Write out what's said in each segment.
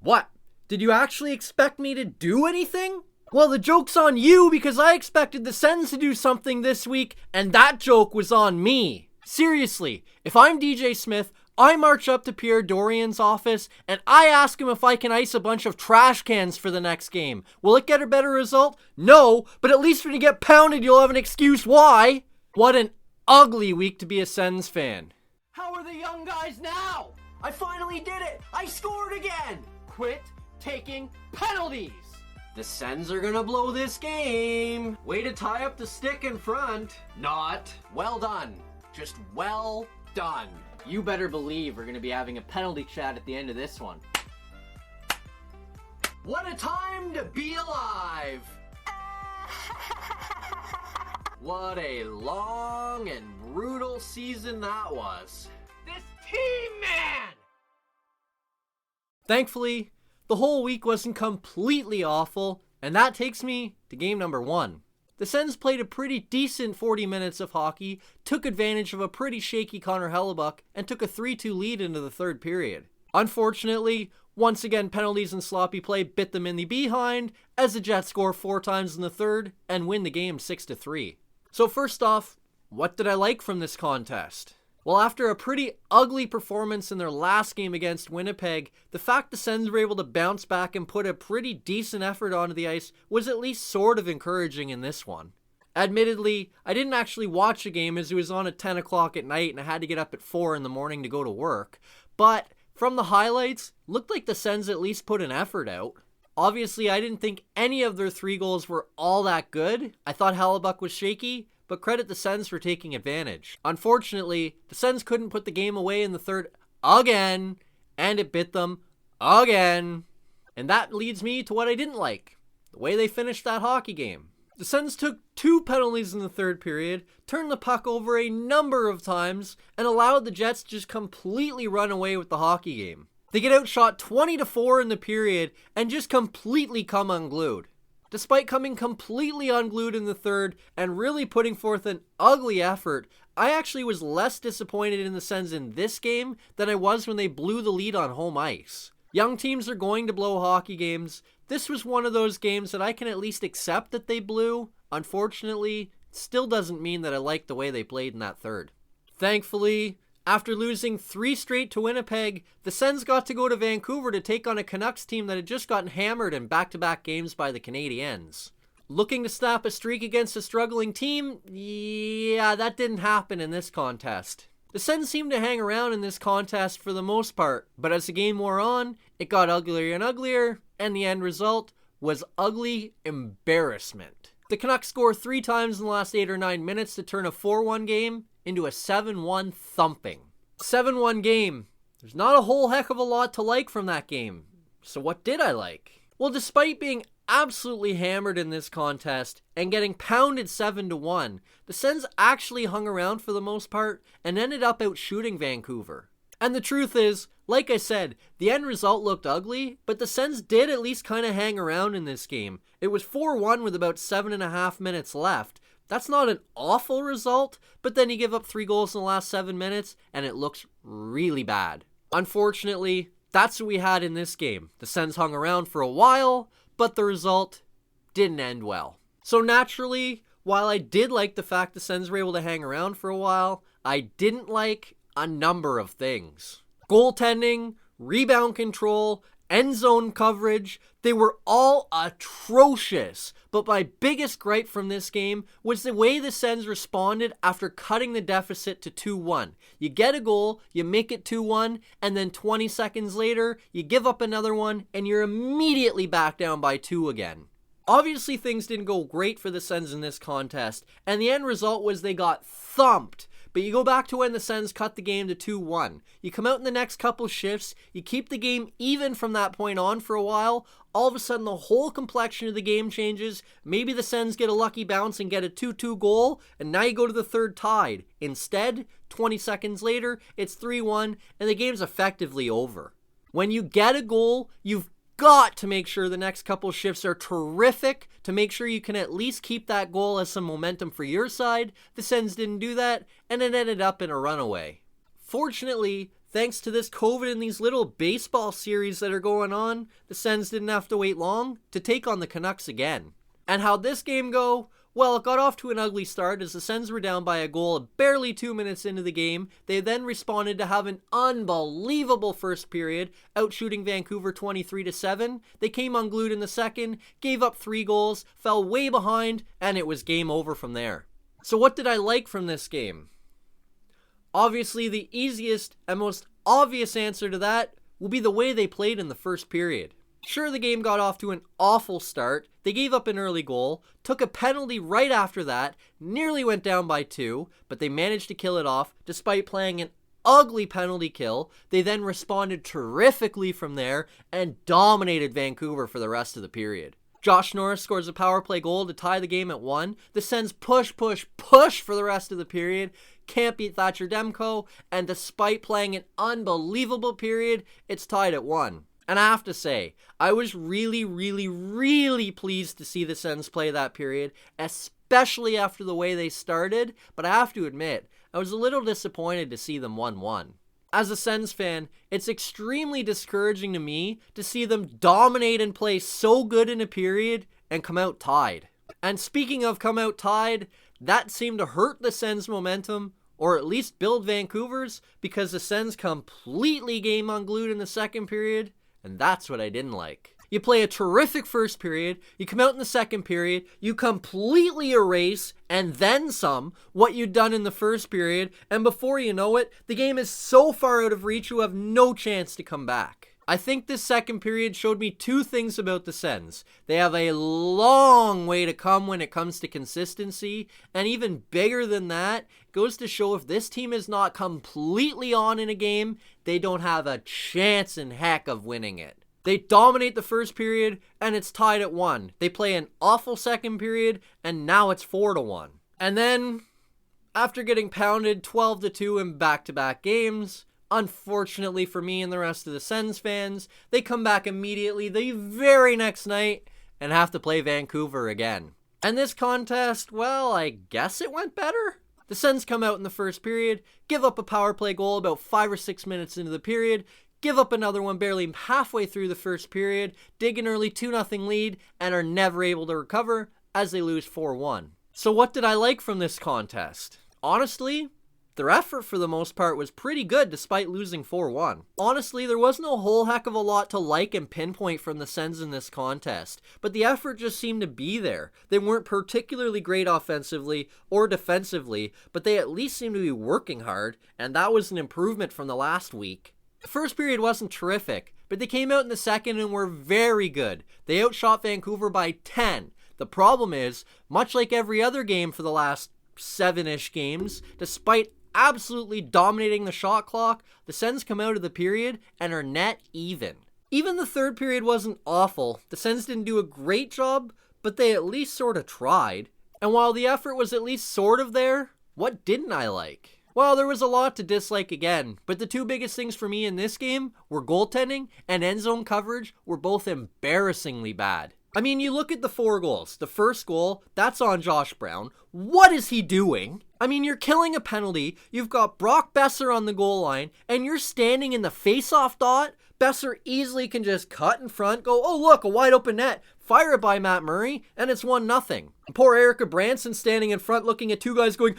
What? Did you actually expect me to do anything? Well, the joke's on you because I expected the Sens to do something this week, and that joke was on me. Seriously, if I'm DJ Smith, I march up to Pierre Dorian's office and I ask him if I can ice a bunch of trash cans for the next game. Will it get a better result? No, but at least when you get pounded, you'll have an excuse why. What an ugly week to be a Sens fan. How are the young guys now? I finally did it. I scored again. Quit taking penalties. The Sens are gonna blow this game. Way to tie up the stick in front. Not. Well done. Just well done. You better believe we're gonna be having a penalty chat at the end of this one. What a time to be alive! What a long and brutal season that was. This team, man! Thankfully, the whole week wasn't completely awful, and that takes me to game number 1. The Sens played a pretty decent 40 minutes of hockey, took advantage of a pretty shaky Connor Hellebuyck, and took a 3-2 lead into the third period. Unfortunately, once again penalties and sloppy play bit them in the behind, as the Jets score 4 times in the third and win the game 6-3. So first off, what did I like from this contest? Well, after a pretty ugly performance in their last game against Winnipeg, the fact the Sens were able to bounce back and put a pretty decent effort onto the ice was at least sort of encouraging in this one. Admittedly, I didn't actually watch the game as it was on at 10 o'clock at night and I had to get up at 4 in the morning to go to work, but from the highlights, looked like the Sens at least put an effort out. Obviously, I didn't think any of their 3 goals were all that good. I thought Hellebuyck was shaky, but credit the Sens for taking advantage. Unfortunately, the Sens couldn't put the game away in the third again, and it bit them again. And that leads me to what I didn't like, the way they finished that hockey game. The Sens took 2 penalties in the third period, turned the puck over a number of times, and allowed the Jets to just completely run away with the hockey game. They get outshot 20-4 in the period and just completely come unglued. Despite coming completely unglued in the third and really putting forth an ugly effort, I actually was less disappointed in the Sens in this game than I was when they blew the lead on home ice. Young teams are going to blow hockey games. This was one of those games that I can at least accept that they blew. Unfortunately, it still doesn't mean that I like the way they played in that third. Thankfully, after losing 3 straight to Winnipeg, the Sens got to go to Vancouver to take on a Canucks team that had just gotten hammered in back-to-back games by the Canadiens. Looking to snap a streak against a struggling team? Yeah, that didn't happen in this contest. The Sens seemed to hang around in this contest for the most part, but as the game wore on, it got uglier and uglier, and the end result was ugly embarrassment. The Canucks score 3 times in the last 8 or 9 minutes to turn a 4-1 game into a 7-1 thumping. 7-1 game. There's not a whole heck of a lot to like from that game. So what did I like? Well, despite being absolutely hammered in this contest and getting pounded 7-1, the Sens actually hung around for the most part and ended up out shooting Vancouver. And the truth is, like I said, the end result looked ugly, but the Sens did at least kind of hang around in this game. It was 4-1 with about 7.5 minutes left. That's not an awful result, but then you give up 3 goals in the last 7 minutes, and it looks really bad. Unfortunately, that's what we had in this game. The Sens hung around for a while, but the result didn't end well. So naturally, while I did like the fact the Sens were able to hang around for a while, I didn't like a number of things. Goaltending, rebound control, end zone coverage, they were all atrocious. But my biggest gripe from this game was the way the Sens responded after cutting the deficit to 2-1. You get a goal, you make it 2-1, and then 20 seconds later, you give up another one, and you're immediately back down by 2 again. Obviously, things didn't go great for the Sens in this contest, and the end result was they got thumped. But you go back to when the Sens cut the game to 2-1. You come out in the next couple shifts, you keep the game even from that point on for a while, all of a sudden the whole complexion of the game changes. Maybe the Sens get a lucky bounce and get a 2-2 goal, and now you go to the third tied. Instead, 20 seconds later, it's 3-1, and the game's effectively over. When you get a goal, you've got to make sure the next couple shifts are terrific to make sure you can at least keep that goal as some momentum for your side. The Sens didn't do that, and it ended up in a runaway. Fortunately, thanks to this COVID and these little baseball series that are going on, the Sens didn't have to wait long to take on the Canucks again. And how'd this game go? Well, it got off to an ugly start as the Sens were down by a goal barely 2 minutes into the game. They then responded to have an unbelievable first period, outshooting Vancouver 23-7. They came unglued in the second, gave up 3 goals, fell way behind, and it was game over from there. So what did I like from this game? Obviously, the easiest and most obvious answer to that will be the way they played in the first period. Sure, the game got off to an awful start. They gave up an early goal, took a penalty right after that, nearly went down by 2, but they managed to kill it off despite playing an ugly penalty kill. They then responded terrifically from there and dominated Vancouver for the rest of the period. Josh Norris scores a power play goal to tie the game at 1. The Sens push for the rest of the period. Can't beat Thatcher Demko, and despite playing an unbelievable period, it's tied at 1. And I have to say, I was really pleased to see the Sens play that period, especially after the way they started, but I have to admit, I was a little disappointed to see them 1-1. As a Sens fan, it's extremely discouraging to me to see them dominate and play so good in a period and come out tied. And speaking of come out tied, that seemed to hurt the Sens' momentum, or at least build Vancouver's, because the Sens completely game unglued in the second period. And that's what I didn't like. You play a terrific first period, you come out in the second period, you completely erase, and then some, what you'd done in the first period, and before you know it, the game is so far out of reach you have no chance to come back. I think this second period showed me 2 things about the Sens. They have a long way to come when it comes to consistency, and even bigger than that, goes to show if this team is not completely on in a game, they don't have a chance in heck of winning it. They dominate the first period, and it's tied at 1. They play an awful second period, and now it's 4-1. And then, after getting pounded 12-2 in back-to-back games, unfortunately for me and the rest of the Sens fans, they come back immediately the very next night and have to play Vancouver again. And this contest, well, I guess it went better. The Sens come out in the first period, give up a power play goal about 5 or 6 minutes into the period, give up another one barely halfway through the first period, dig an early 2-0 lead, and are never able to recover as they lose 4-1. So what did I like from this contest? Honestly, their effort for the most part was pretty good despite losing 4-1. Honestly, there wasn't a whole heck of a lot to like and pinpoint from the Sens in this contest, but the effort just seemed to be there. They weren't particularly great offensively or defensively, but they at least seemed to be working hard, and that was an improvement from the last week. The first period wasn't terrific, but they came out in the second and were very good. They outshot Vancouver by 10. The problem is, much like every other game for the last 7-ish games, despite absolutely dominating the shot clock, the Sens come out of the period and are net even. Even the third period wasn't awful. The Sens didn't do a great job, but they at least sort of tried. And while the effort was at least sort of there, what didn't I like? Well, there was a lot to dislike again, but the 2 biggest things for me in this game were goaltending and end zone coverage were both embarrassingly bad. I mean, you look at the 4 goals. The first goal, that's on Josh Brown. What is he doing? I mean, you're killing a penalty. You've got Brock Boeser on the goal line, and you're standing in the face-off dot. Boeser easily can just cut in front, go, oh look, a wide open net, fire it by Matt Murray, and it's 1-0. Poor Erica Branson standing in front looking at 2 guys going,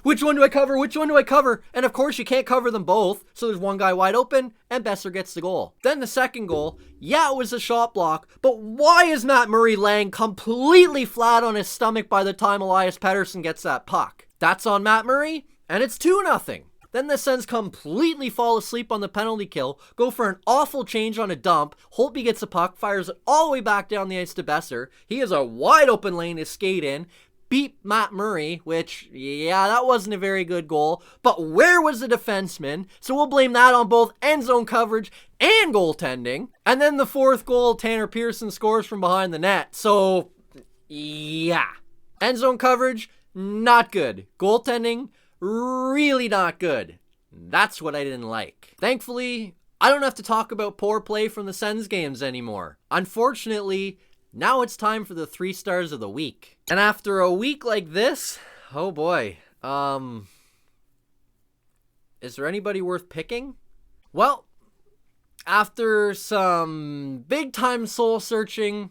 which one do I cover? Which one do I cover? And of course you can't cover them both, so there's one guy wide open, and Boeser gets the goal. Then the second goal, yeah, it was a shot block, but why is Matt Murray laying completely flat on his stomach by the time Elias Pettersson gets that puck? That's on Matt Murray, and it's 2-0. Then the Sens completely fall asleep on the penalty kill, go for an awful change on a dump. Holtby gets a puck, fires it all the way back down the ice to Boeser. He has a wide open lane to skate in, beat Matt Murray, which, yeah, that wasn't a very good goal. But where was the defenseman? So we'll blame that on both end zone coverage and goaltending. And then the 4th goal, Tanner Pearson scores from behind the net. So, yeah. End zone coverage, not good. Goaltending, really not good. That's what I didn't like. Thankfully, I don't have to talk about poor play from the Sens games anymore. Unfortunately, now it's time for the 3 stars of the week. And after a week like this, oh boy, is is there anybody worth picking? Well, after some big time soul searching,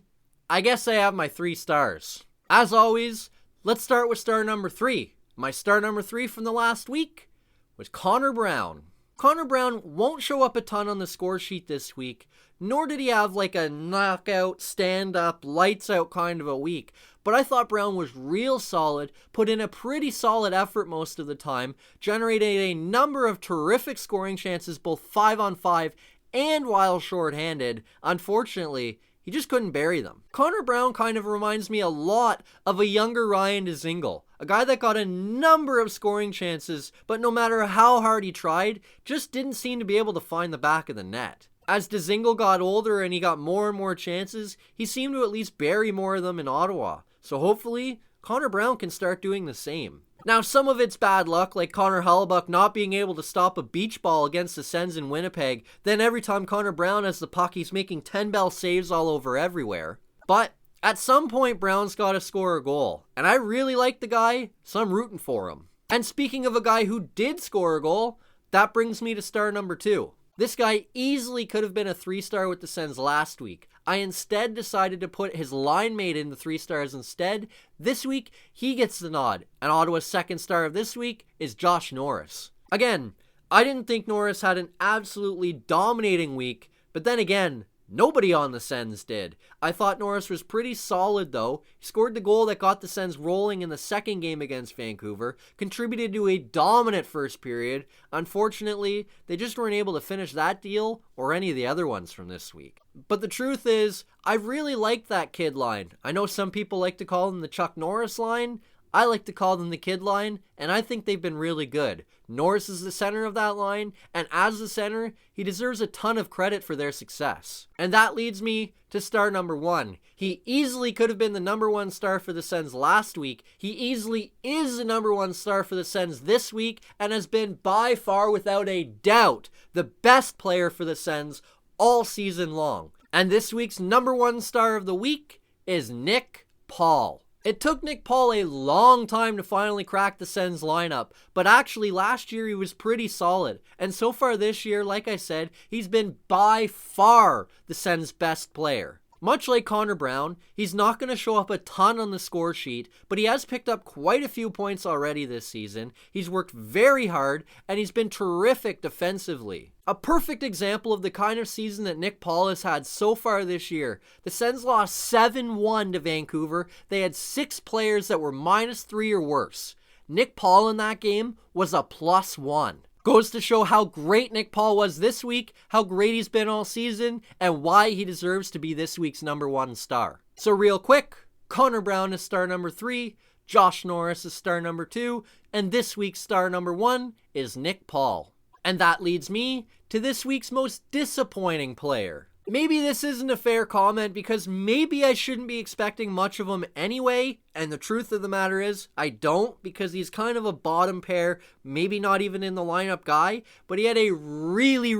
I guess I have my 3 stars. As always, let's start with star number 3. My star number 3 from the last week was Connor Brown. Connor Brown won't show up a ton on the score sheet this week, nor did he have like a knockout, stand-up, lights-out kind of a week. But I thought Brown was real solid, put in a pretty solid effort most of the time, generated a number of terrific scoring chances both 5-on-5 and while short-handed. Unfortunately, he just couldn't bury them. Connor Brown kind of reminds me a lot of a younger Ryan Dzingel, a guy that got a number of scoring chances, but no matter how hard he tried, just didn't seem to be able to find the back of the net. As Dzingel got older and he got more and more chances, he seemed to at least bury more of them in Ottawa. So hopefully, Connor Brown can start doing the same. Now, some of it's bad luck, like Connor Hellebuyck not being able to stop a beach ball against the Sens in Winnipeg. Then every time Connor Brown has the puck, he's making 10-bell saves all over everywhere. But at some point, Brown's got to score a goal. And I really like the guy, so I'm rooting for him. And speaking of a guy who did score a goal, that brings me to star number 2. This guy easily could have been a 3-star with the Sens last week. I instead decided to put his line mate in the 3 stars instead. This week, he gets the nod. And Ottawa's 2nd star of this week is Josh Norris. Again, I didn't think Norris had an absolutely dominating week, but then again, nobody on the Sens did. I thought Norris was pretty solid though. He scored the goal that got the Sens rolling in the 2nd game against Vancouver, contributed to a dominant first period. Unfortunately, they just weren't able to finish that deal or any of the other ones from this week. But the truth is, I really liked that kid line. I know some people like to call them the Chuck Norris line. I like to call them the kid line, and I think they've been really good. Norris is the center of that line, and as the center, he deserves a ton of credit for their success. And that leads me to star number 1. He easily could have been the number 1 star for the Sens last week. He easily is the number 1 star for the Sens this week, and has been by far, without a doubt, the best player for the Sens all season long. And this week's number 1 star of the week is Nick Paul. It took Nick Paul a long time to finally crack the Sens lineup, but actually last year he was pretty solid. And so far this year, like I said, he's been by far the Sens' best player. Much like Connor Brown, he's not going to show up a ton on the score sheet, but he has picked up quite a few points already this season. He's worked very hard, and he's been terrific defensively. A perfect example of the kind of season that Nick Paul has had so far this year. The Sens lost 7-1 to Vancouver. They had 6 players that were -3 or worse. Nick Paul in that game was a +1. Goes to show how great Nick Paul was this week, how great he's been all season, and why he deserves to be this week's number 1 star. So real quick, Connor Brown is star number 3, Josh Norris is star number 2, and this week's star number 1 is Nick Paul. And that leads me to this week's most disappointing player. Maybe this isn't a fair comment because maybe I shouldn't be expecting much of him anyway, and the truth of the matter is, I don't, because he's kind of a bottom pair, maybe not even in the lineup guy, but he had a really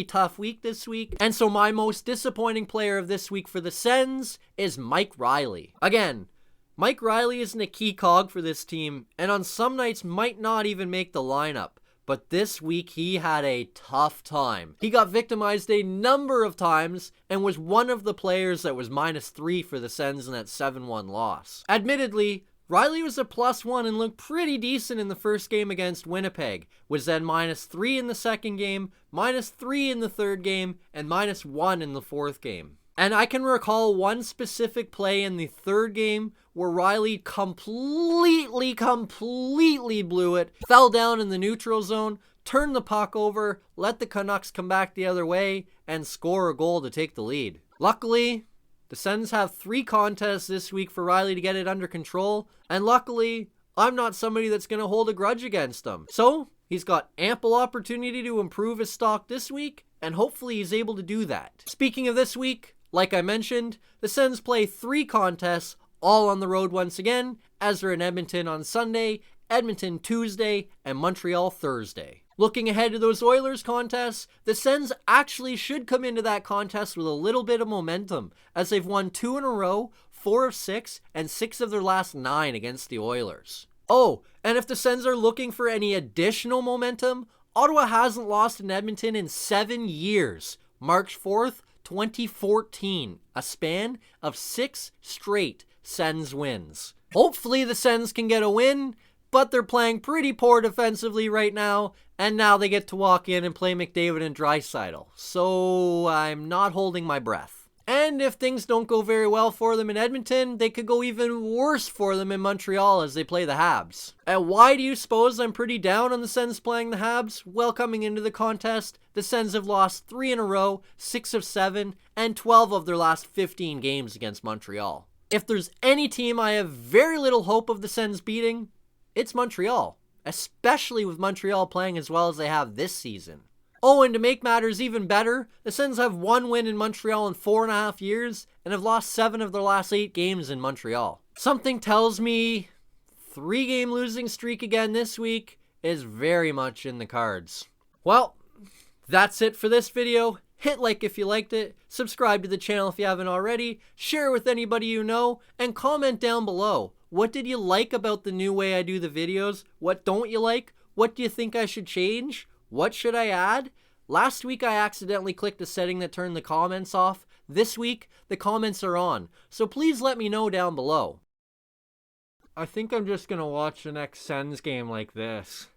tough week this week, and so my most disappointing player of this week for the Sens is Mike Riley. Again, Mike Riley isn't a key cog for this team, and on some nights might not even make the lineup. But this week, he had a tough time. He got victimized a number of times and was one of the players that was -3 for the Sens in that 7-1 loss. Admittedly, Riley was a +1 and looked pretty decent in the first game against Winnipeg, was then -3 in the second game, -3 in the third game, and -1 in the fourth game. And I can recall one specific play in the third game where Riley completely blew it, fell down in the neutral zone, turned the puck over, let the Canucks come back the other way, and score a goal to take the lead. Luckily, the Sens have 3 contests this week for Riley to get it under control, and luckily, I'm not somebody that's going to hold a grudge against him. So, he's got ample opportunity to improve his stock this week, and hopefully he's able to do that. Speaking of this week, like I mentioned, the Sens play 3 contests, all on the road once again, as they're in Edmonton on Sunday, Edmonton Tuesday, and Montreal Thursday. Looking ahead to those Oilers contests, the Sens actually should come into that contest with a little bit of momentum, as they've won 2 in a row, 4 of 6, and 6 of their last 9 against the Oilers. Oh, and if the Sens are looking for any additional momentum, Ottawa hasn't lost in Edmonton in 7 years. March 4th, 2014, a span of 6 straight Sens wins. Hopefully the Sens can get a win, but they're playing pretty poor defensively right now, and now they get to walk in and play McDavid and Draisaitl. So I'm not holding my breath. And if things don't go very well for them in Edmonton, they could go even worse for them in Montreal as they play the Habs. And why do you suppose I'm pretty down on the Sens playing the Habs? Well, coming into the contest, the Sens have lost 3 in a row, 6 of 7, and 12 of their last 15 games against Montreal. If there's any team I have very little hope of the Sens beating, it's Montreal, especially with Montreal playing as well as they have this season. Oh, and to make matters even better, the Sens have 1 win in Montreal in 4.5 years and have lost 7 of their last 8 games in Montreal. Something tells me 3-game losing streak again this week is very much in the cards. Well, that's it for this video. Hit like if you liked it, subscribe to the channel if you haven't already, share with anybody you know, and comment down below. What did you like about the new way I do the videos? What don't you like? What do you think I should change? What should I add? Last week I accidentally clicked a setting that turned the comments off. This week, the comments are on. So please let me know down below. I think I'm just gonna watch the next Sens game like this.